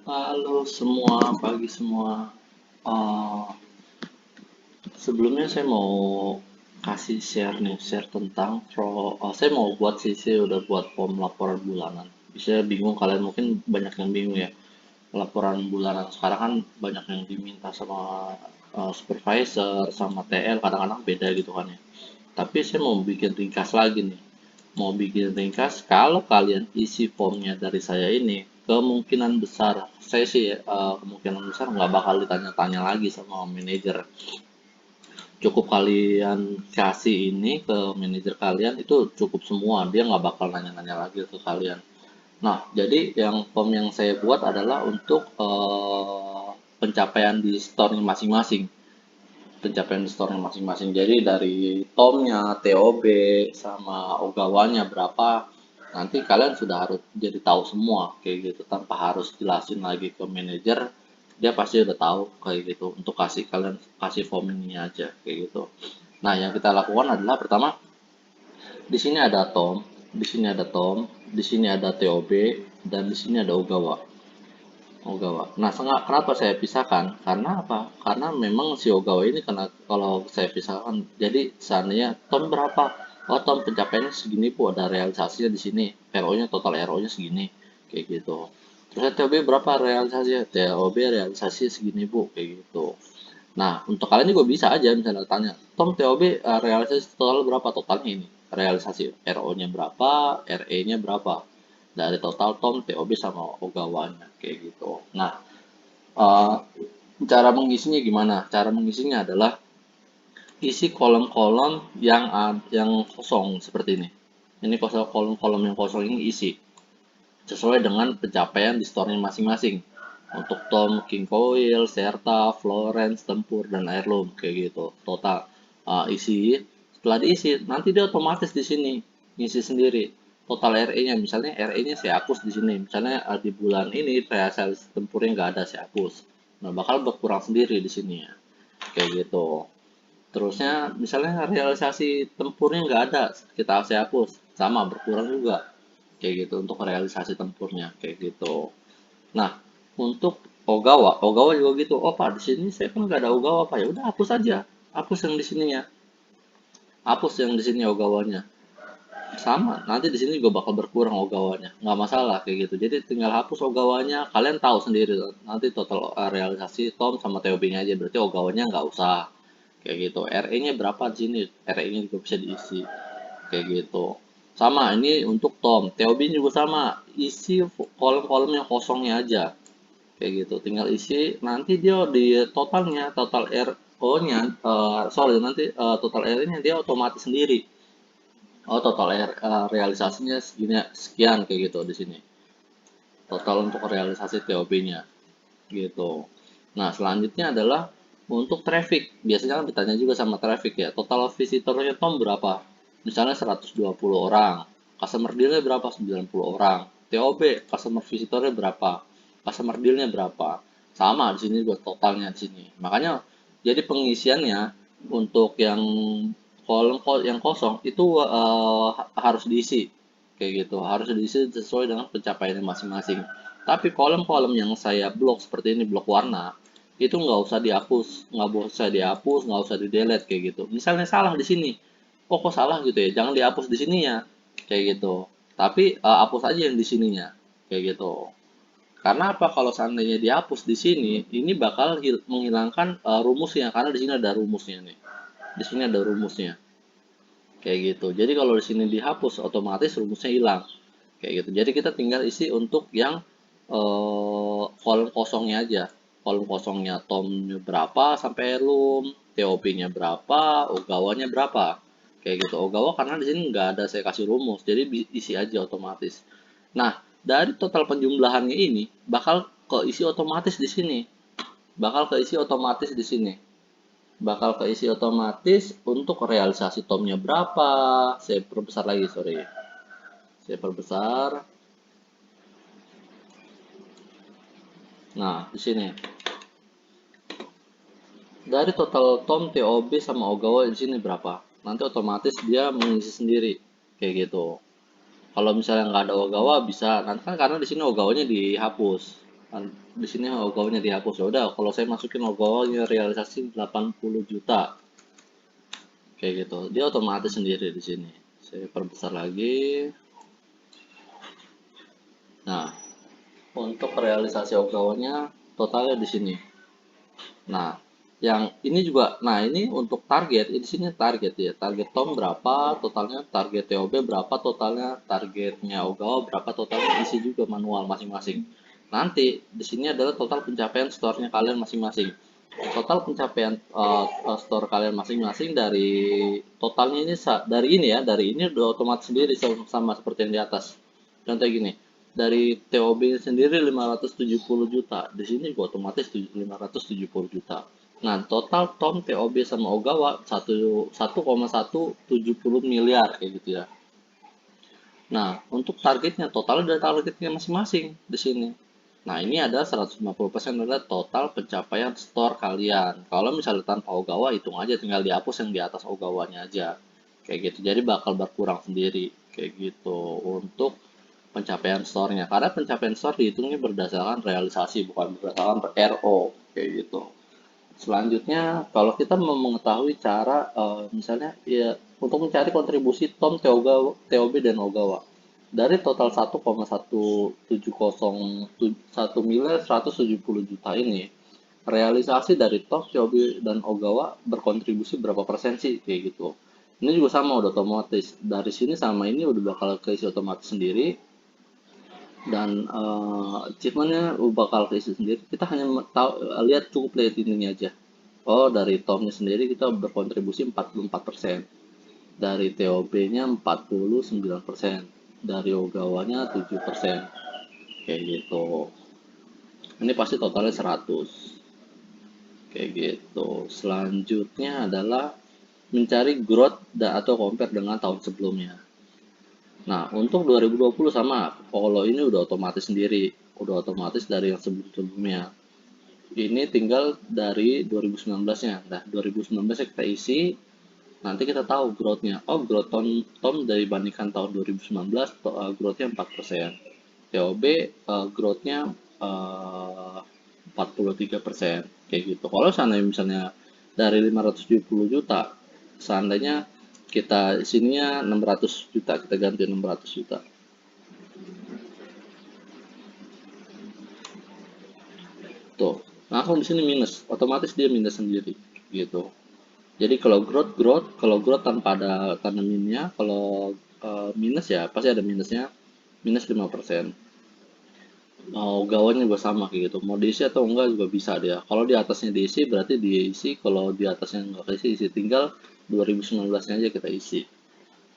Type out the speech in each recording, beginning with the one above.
Halo semua, pagi semua. Eh, Sebelumnya saya mau kasih share nih, share tentang saya mau buat sih, saya udah buat form laporan bulanan. Bisa bingung kalian mungkin banyak yang bingung ya. Laporan bulanan sekarang kan banyak yang diminta sama supervisor, sama TL, kadang-kadang beda gitu kan ya. Tapi saya mau bikin ringkas lagi nih. Mau bikin ringkas, kalau kalian isi formnya dari saya ini, kemungkinan besar, saya sih kemungkinan besar nggak bakal ditanya-tanya lagi sama manajer. Cukup kalian kasih ini ke manajer kalian, itu cukup semua. Dia nggak bakal nanya-nanya lagi ke kalian. Nah, jadi yang form yang saya buat adalah untuk pencapaian di store masing-masing. Pencapaian di store masing-masing. Jadi dari tomnya, TOB, sama ogawanya berapa, nanti kalian sudah harus jadi tahu semua kayak gitu tanpa harus jelasin lagi ke manajer. Dia pasti udah tahu kayak gitu untuk kasih kalian kasih form ini aja kayak gitu. Nah, yang kita lakukan adalah pertama di sini ada tom, di sini ada tom, di sini ada TOB, dan di sini ada ogawa. Ogawa. Nah, kenapa saya pisahkan? Karena apa? Karena memang si Ogawa ini karena kalau saya pisahkan, jadi seandainya tom berapa? Oh, tom pencapaiannya segini bu, ada realisasinya di sini. RO-nya total RO-nya segini, kayak gitu. Terus TOB berapa realisasinya? TOB realisasi segini bu, kayak gitu. Nah, untuk kalian juga bisa aja misalnya tanya, Tom TOB realisasi total berapa totalnya ini? Realisasi RO-nya berapa, RE-nya berapa? Dari total Tom, TOB sama Ogawanya kayak gitu. Nah, eh, cara mengisinya gimana? Cara mengisinya adalah isi kolom-kolom yang kosong seperti ini. Ini kosong kolom-kolom yang kosong ini isi sesuai dengan pencapaian di store-nya masing-masing. Untuk Tom, King Coil, Serta, Florence, Tempur, dan Heirloom kayak gitu. Total isi. Setelah diisi, nanti dia otomatis di sini ngisi sendiri. Total RE-nya, misalnya RE-nya saya hapus di sini. Misalnya di bulan ini sales tempurnya nggak ada saya hapus. Nah, bakal berkurang sendiri di sini ya. Kayak gitu. Terusnya, misalnya realisasi tempurnya nggak ada, kita saya hapus. Sama, berkurang juga kayak gitu untuk realisasi tempurnya kayak gitu. Nah, untuk Ogawa juga gitu. Oh Pak, di sini saya kan nggak ada Ogawa Pak, ya udah hapus aja, hapus yang di sininya, hapus yang di sini Ogawanya. Sama, nanti di sini juga bakal berkurang Ogawanya, nggak masalah kayak gitu. Jadi tinggal hapus Ogawanya, kalian tahu sendiri nanti total realisasi Tom sama TOB-nya aja, berarti Ogawanya nggak usah kayak gitu. RE-nya berapa di sini? RE-nya juga bisa diisi kayak gitu. Sama, ini untuk Tom. TOB juga sama. Isi kolom-kolom yang kosongnya aja. Kayak gitu. Tinggal isi. Nanti dia di totalnya, total RO-nya, sorry, nanti total R-nya dia otomatis sendiri. Oh, total realisasinya segini, sekian kayak gitu di sini. Total untuk realisasi TOB-nya. Gitu. Nah, selanjutnya adalah untuk traffic. Biasanya kan ditanya juga sama traffic ya. Total visitornya Tom berapa? Misalnya 120 orang. Customer deal-nya berapa? 90 orang. TOB, customer visitornya berapa? Customer deal-nya berapa? Sama di sini buat totalnya di sini. Makanya jadi pengisiannya untuk yang kolom yang kosong itu harus diisi kayak gitu. Harus diisi sesuai dengan pencapaiannya masing-masing. Tapi kolom-kolom yang saya blok seperti ini, blok warna, itu nggak usah dihapus, nggak usah di delete kayak gitu. Misalnya salah di sini, kok salah gitu ya, jangan dihapus di sininya, kayak gitu. Tapi hapus aja yang di sininya, kayak gitu. Karena apa? Kalau seandainya dihapus di sini, ini bakal menghilangkan rumusnya, karena di sini ada rumusnya nih. Di sini ada rumusnya, kayak gitu. Jadi kalau di sini dihapus, otomatis rumusnya hilang kayak gitu. Jadi kita tinggal isi untuk yang kolom kosongnya aja. Kolom kosongnya tomnya berapa sampai heirloom, TOP-nya berapa, ogawanya berapa. Kayak gitu. Ogawa karena di sini nggak ada saya kasih rumus, jadi isi aja otomatis. Nah, dari total penjumlahannya ini bakal keisi otomatis di sini. Bakal keisi otomatis di sini. Bakal keisi otomatis untuk realisasi tomnya berapa. Saya perbesar lagi, sorry. Saya perbesar. Nah, di sini dari total tom, TOB sama Ogawa di sini berapa? Nanti otomatis dia mengisi sendiri kayak gitu. Kalau misalnya nggak ada Ogawa bisa nanti kan karena di sini Ogawanya dihapus. Di sini Ogawa-nya dihapus. Ya udah, kalau saya masukin Ogawa-nya realisasi 80 juta kayak gitu. Dia otomatis sendiri di sini. Saya perbesar lagi. Nah, untuk realisasi Ogawa-nya totalnya di sini. Nah, yang ini juga, nah ini untuk target, di sini target ya, target Tom berapa, totalnya target TOB berapa, totalnya targetnya Ogawa berapa, totalnya isi juga manual masing-masing. Nanti di sini adalah total pencapaian store-nya kalian masing-masing. Total pencapaian store kalian masing-masing dari totalnya ini dari ini ya, dari ini udah otomatis sendiri sama seperti yang di atas. Contoh gini, dari TOB sendiri 570 juta, di sini juga otomatis 570 juta. Nah, total Tom, TOB sama Ogawa 1,170 miliar kayak gitu ya. Nah, untuk targetnya total ada targetnya masing-masing di sini. Nah, ini ada 150% adalah total pencapaian store kalian. Kalau misalnya tanpa Ogawa, hitung aja tinggal dihapus yang di atas Ogawanya aja. Kayak gitu. Jadi bakal berkurang sendiri. Kayak gitu. Untuk pencapaian store-nya. Karena pencapaian store dihitungnya berdasarkan realisasi, bukan berdasarkan RO. Kayak gitu. Selanjutnya, kalau kita mau mengetahui cara, misalnya, ya, untuk mencari kontribusi Tom, TOB, dan Ogawa. Dari total 1,170 miliar 170 juta ini, realisasi dari Tom, TOB, dan Ogawa berkontribusi berapa persen sih? Kayak gitu. Ini juga sama, udah otomatis. Dari sini sama ini udah bakal keisi otomatis sendiri dan achievementnya bakal keisi sendiri. Kita hanya tahu, lihat, cukup lihat ini aja. Oh, dari Tomnya sendiri kita berkontribusi 44%, dari TOB-nya 49%, dari Ogawanya 7%, kayak gitu. Ini pasti totalnya 100, kayak gitu. Selanjutnya adalah mencari growth dan atau compare dengan tahun sebelumnya. Nah, untuk 2020 sama, kalau ini udah otomatis sendiri, udah otomatis dari yang sebelum-sebelumnya. Ini tinggal dari 2019-nya. Nah, 2019-nya kita isi, nanti kita tahu growth-nya. Oh, growth Tom dari bandingkan tahun 2019, growth-nya 4%. TOB growth-nya 43%. Kayak gitu. Kalau seandainya misalnya dari 570 juta, seandainya kita sininya 600 juta, kita ganti 600 juta. Tuh, langsung di sini minus, otomatis dia minus sendiri gitu. Jadi kalau kalau growth tanpa ada tanda minusnya, kalau minus ya pasti ada minusnya, minus 5%. Gawanya juga sama kayak gitu. Mau diisi atau enggak juga bisa dia. Kalau di atasnya diisi berarti diisi, kalau di atasnya enggak diisi, isi tinggal 2019-nya aja kita isi.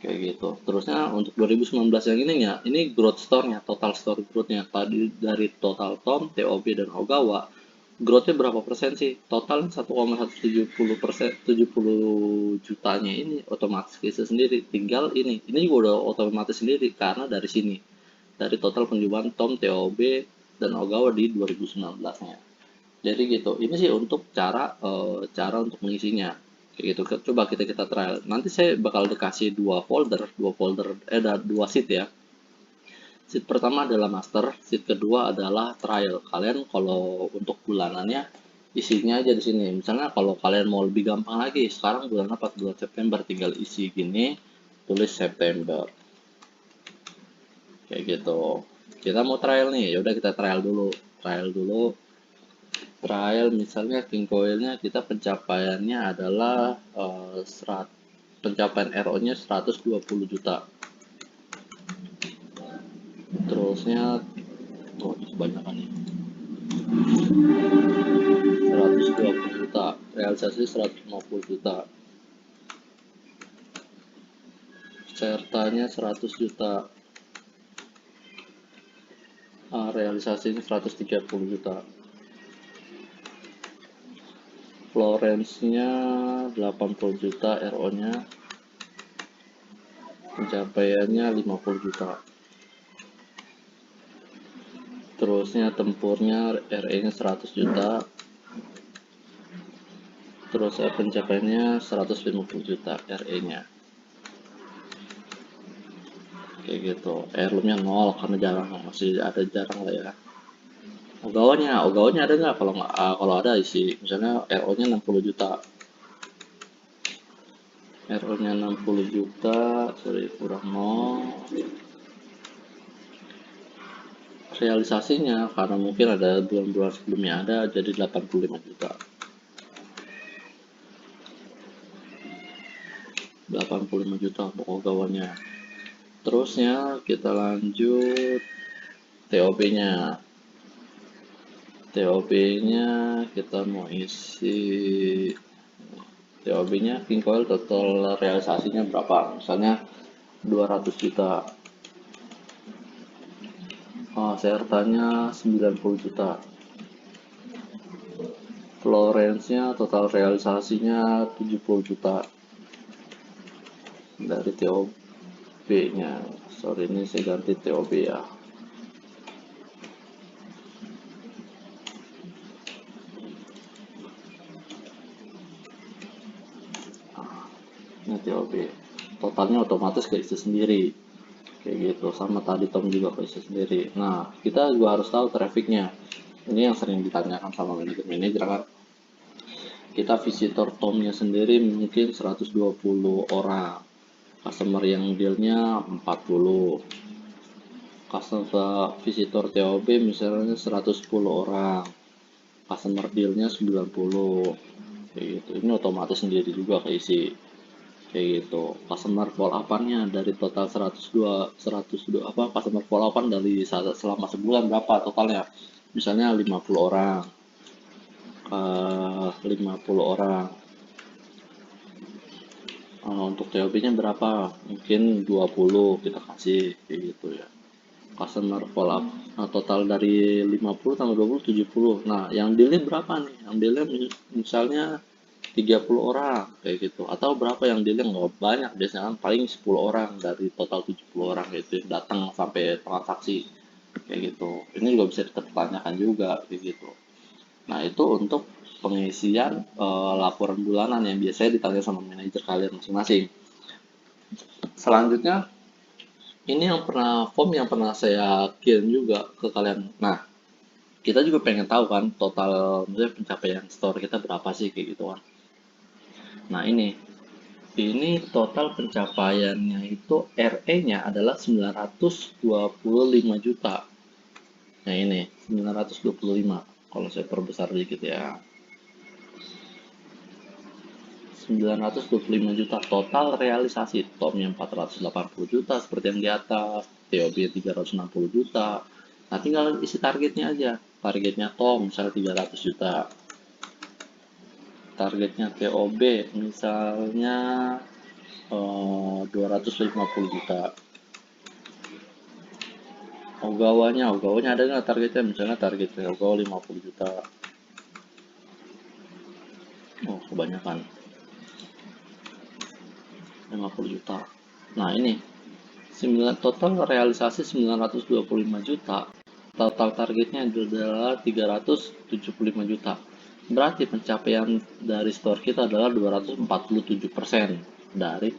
Kayak gitu. Terusnya untuk 2019 yang ini ya, ini growth store-nya, total store growth-nya. Tadi dari total Tom, TOB, dan Ogawa, growth-nya berapa persen sih? Total 1,170%, 70 jutanya ini otomatis bisa sendiri. Tinggal ini juga udah otomatis sendiri karena dari sini. Dari total penjualan Tom, TOB, dan Ogawa di 2019-nya. Jadi gitu. Ini sih untuk cara untuk mengisinya. Kayak gitu. Coba kita trial. Nanti saya bakal dikasih dua folder, ada dua sheet ya. Sheet pertama adalah master, sheet kedua adalah trial. Kalian kalau untuk bulanannya isinya aja di sini. Misalnya kalau kalian mau lebih gampang lagi, sekarang bulan apa? Bulan September, tinggal isi gini, tulis September. Kayak gitu. Kita mau trial nih, yaudah kita trial dulu. Trial misalnya King Coil-nya kita pencapaiannya adalah pencapaian RO-nya 120 juta. Terusnya, oh ini kebanyakan nih. 120 juta, realisasi 150 juta. Sertanya 100 juta, realisasinya 130 juta. Florence-nya 80 juta, RO-nya pencapaiannya 50 juta. Terusnya tempurnya RE-nya 100 juta. Terus pencapaiannya 150 juta RE-nya. Kayak gitu. Heirloom-nya 0 karena jarang, masih ada jarang lah ya. Ogawanya ada nggak? Kalau nggak, kalau ada isi misalnya RO-nya 60 juta, RO-nya 60 juta, sorry kurang nol, realisasinya karena mungkin ada bulan-bulan sebelumnya ada jadi 85 juta. 85 juta untuk ogawanya. Terusnya kita lanjut TOB-nya. TOB-nya kita mau isi TOB-nya King Coil total realisasinya berapa? Misalnya 200 juta. Sertanya 90 juta. Florence-nya total realisasinya 70 juta dari TOB-nya. Sorry ini saya ganti TOB ya. Ini TOB. Totalnya otomatis keisi sendiri. Kayak gitu. Sama tadi Tom juga keisi sendiri. Nah, kita juga harus tahu trafficnya. Ini yang sering ditanyakan sama manajer-manajer kan. Kita visitor Tomnya sendiri mungkin 120 orang. Customer yang dealnya 40. Customer visitor TOB misalnya 110 orang. Customer dealnya 90. Kayak gitu. Ini otomatis sendiri juga keisi. Kayak gitu. Customer follow up-nya dari total 102 apa customer follow up dari selama sebulan berapa totalnya? Misalnya 50 orang. 50 orang. Untuk TOB-nya berapa? Mungkin 20 kita kasih kayak gitu ya. Customer follow up. Nah, total dari 50 tambah 20 70. Nah, yang dealnya berapa nih? Yang dealnya misalnya 30 orang kayak gitu. Atau berapa yang dealnya nggak banyak, biasanya kan paling 10 orang dari total 70 orang gitu yang datang sampai transaksi kayak gitu. Ini juga bisa dipertanyakan juga kayak gitu. Nah, itu untuk pengisian laporan bulanan yang biasanya ditanya sama manajer kalian masing-masing. Selanjutnya, ini yang form yang pernah saya kirim juga ke kalian. Nah, kita juga pengen tahu kan total misalnya pencapaian store kita berapa sih kayak gitu kan. Nah, ini total pencapaiannya itu RE-nya adalah 925 juta. Nah, ini 925. Kalau saya perbesar dikit ya. 925 juta total realisasi. Tomnya 480 juta seperti yang di atas, TOB 360 juta. Nah, tinggal isi targetnya aja. Targetnya Tom misalnya 300 juta. Targetnya TOB misalnya 250 juta. Ogawanya ada nggak targetnya? Misalnya targetnya Ogawa 50 juta. Oh, kebanyakan. 50 juta. Nah, ini total realisasi 925 juta. Total targetnya adalah 375 juta. Berarti pencapaian dari store kita adalah 247% dari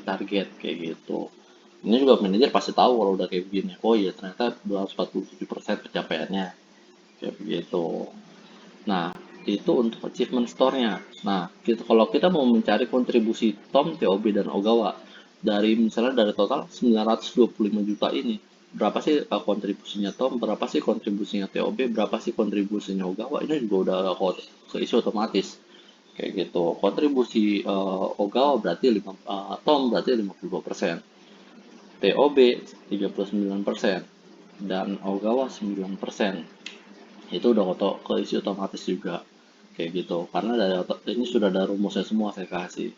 target kayak gitu. Ini juga manajer pasti tahu kalau udah kayak begini. Oh iya ternyata 247% pencapaiannya kayak begitu. Nah, itu untuk achievement store-nya. Nah, kalau kita mau mencari kontribusi Tom, TOB, dan Ogawa dari misalnya dari total 925 juta ini, berapa sih kontribusinya Tom, berapa sih kontribusinya TOB, berapa sih kontribusinya Ogawa, ini juga udah keisi otomatis kayak gitu. Kontribusi Ogawa berarti Tom berarti 52%, TOB 39%, dan Ogawa 9%. Itu udah keisi otomatis juga kayak gitu karena ini sudah ada rumusnya semua saya kasih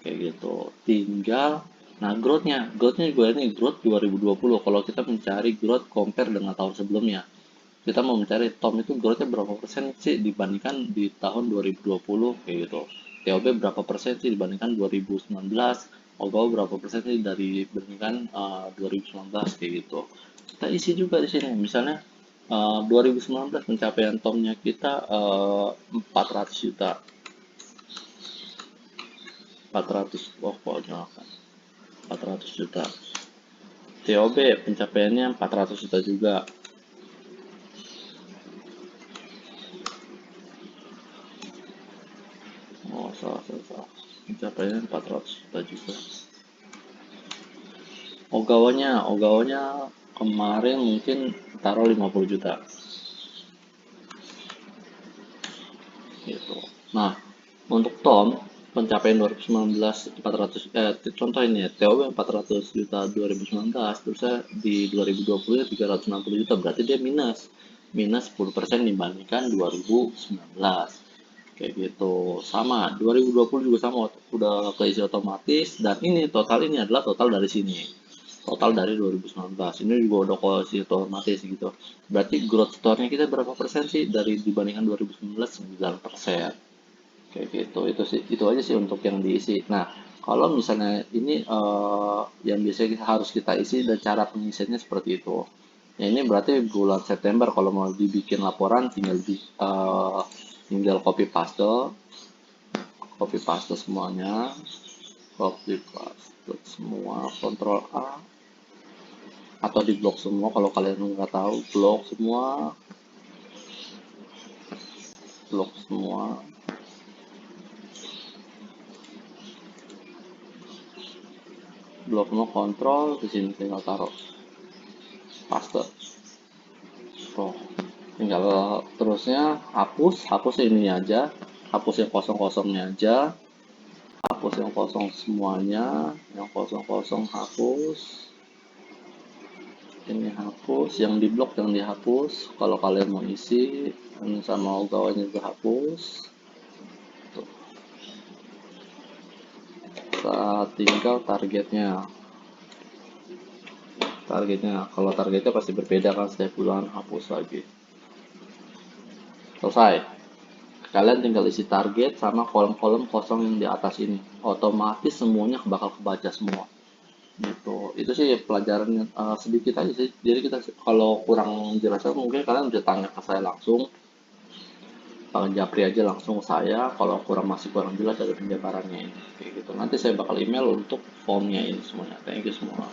kayak gitu. Tinggal growth-nya gue ini growth 2020. Kalau kita mencari growth compare dengan tahun sebelumnya, kita mau mencari Tom itu growth-nya berapa persen sih dibandingkan di tahun 2020 kayak gitu. TOB berapa persen sih dibandingkan 2019, Ogawa berapa persen sih dari dibandingkan 2019 kayak gitu. Kita isi juga di sini misalnya 2019 pencapaian Tomnya kita 400 juta. 400 pokoknya 400 juta. TOB pencapaiannya 400 juta juga. pencapaiannya 400 juta juga. Ogawanya kemarin mungkin taruh 50 juta gitu. Nah, untuk Tom pencapaian 2019 400 contoh ini ya, TOB 400 juta 2019, terusnya di 2020 360 juta, berarti dia minus 10% dibandingkan 2019 kayak gitu. Sama 2020 juga sama, udah keisi otomatis, dan ini total, ini adalah total dari sini, total dari 2019 ini juga udah keisi otomatis gitu. Berarti growth store-nya kita berapa persen sih dari dibandingkan 2019? 9%. Kayak gitu. Itu sih, itu aja sih untuk yang diisi. Nah, kalau misalnya ini yang biasanya harus kita isi dan cara pengisiannya seperti itu. Ya ini berarti bulan September kalau mau dibikin laporan tinggal copy paste semuanya, copy paste semua, Ctrl A, atau di blok semua kalau kalian nggak tahu, blok semua, blok semua, kontrol di sini tinggal taruh paste. Tuh, tinggal terusnya hapus ini aja, hapus yang kosong-kosongnya aja, hapus yang kosong semuanya, yang kosong-kosong hapus, ini hapus, yang di blok yang dihapus kalau kalian mau isi, ini sama ugawanya juga hapus. Tuh. Tinggal targetnya kalau targetnya pasti berbeda kan, setiap bulan hapus lagi. Selesai, kalian tinggal isi target sama kolom-kolom kosong yang di atas ini, otomatis semuanya bakal kebaca semua gitu. Itu sih pelajaran sedikit aja sih, jadi kita kalau kurang jelasnya mungkin kalian bisa tanya ke saya langsung, japri aja langsung saya kalau masih kurang jelas dari penjabarannya ini kayak gitu. Nanti saya bakal email untuk formnya ini semuanya. Thank you semua.